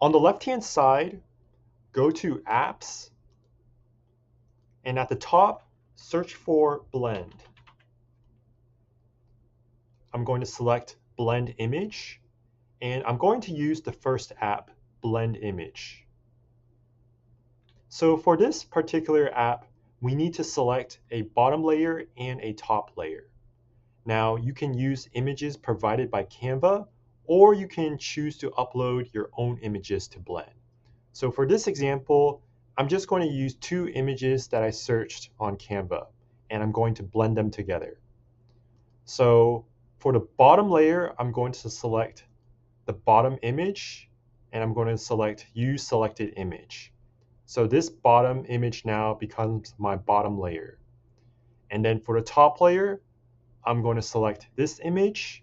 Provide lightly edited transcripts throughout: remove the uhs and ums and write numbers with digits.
On the left-hand side, go to Apps, and at the top, search for Blend. I'm going to select Blend Image, and I'm going to use the first app, Blend Image. So for this particular app, we need to select a bottom layer and a top layer. Now, you can use images provided by Canva, or you can choose to upload your own images to Blend. So for this example, I'm just going to use two images that I searched on Canva, and I'm going to blend them together. So for the bottom layer, I'm going to select the bottom image, and I'm going to select Use Selected Image. So this bottom image now becomes my bottom layer. And then for the top layer, I'm going to select this image,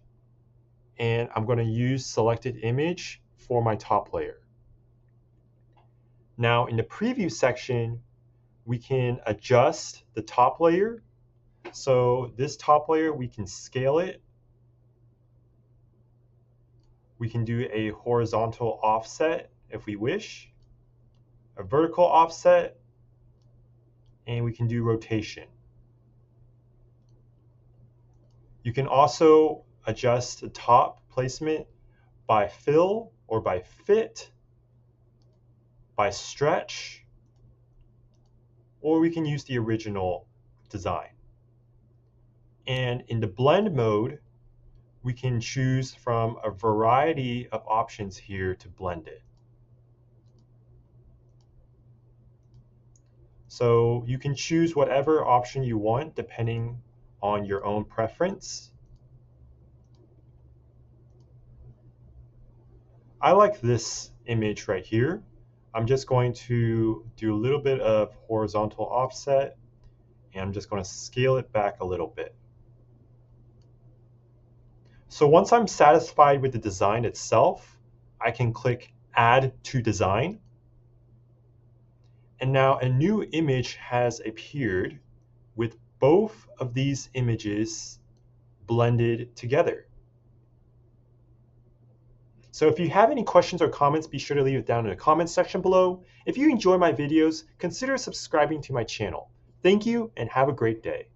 and I'm going to use Selected Image for my top layer. Now in the preview section, we can adjust the top layer. So this top layer, we can scale it. We can do a horizontal offset if we wish, a vertical offset, and we can do rotation. You can also adjust the top placement by fill or by fit, by stretch, or we can use the original design. And in the blend mode, we can choose from a variety of options here to blend it. So you can choose whatever option you want depending on your own preference. I like this image right here. I'm just going to do a little bit of horizontal offset, and I'm just going to scale it back a little bit. So once I'm satisfied with the design itself, I can click Add to Design. And now a new image has appeared with both of these images blended together. So if you have any questions or comments, be sure to leave it down in the comments section below. If you enjoy my videos, consider subscribing to my channel. Thank you and have a great day.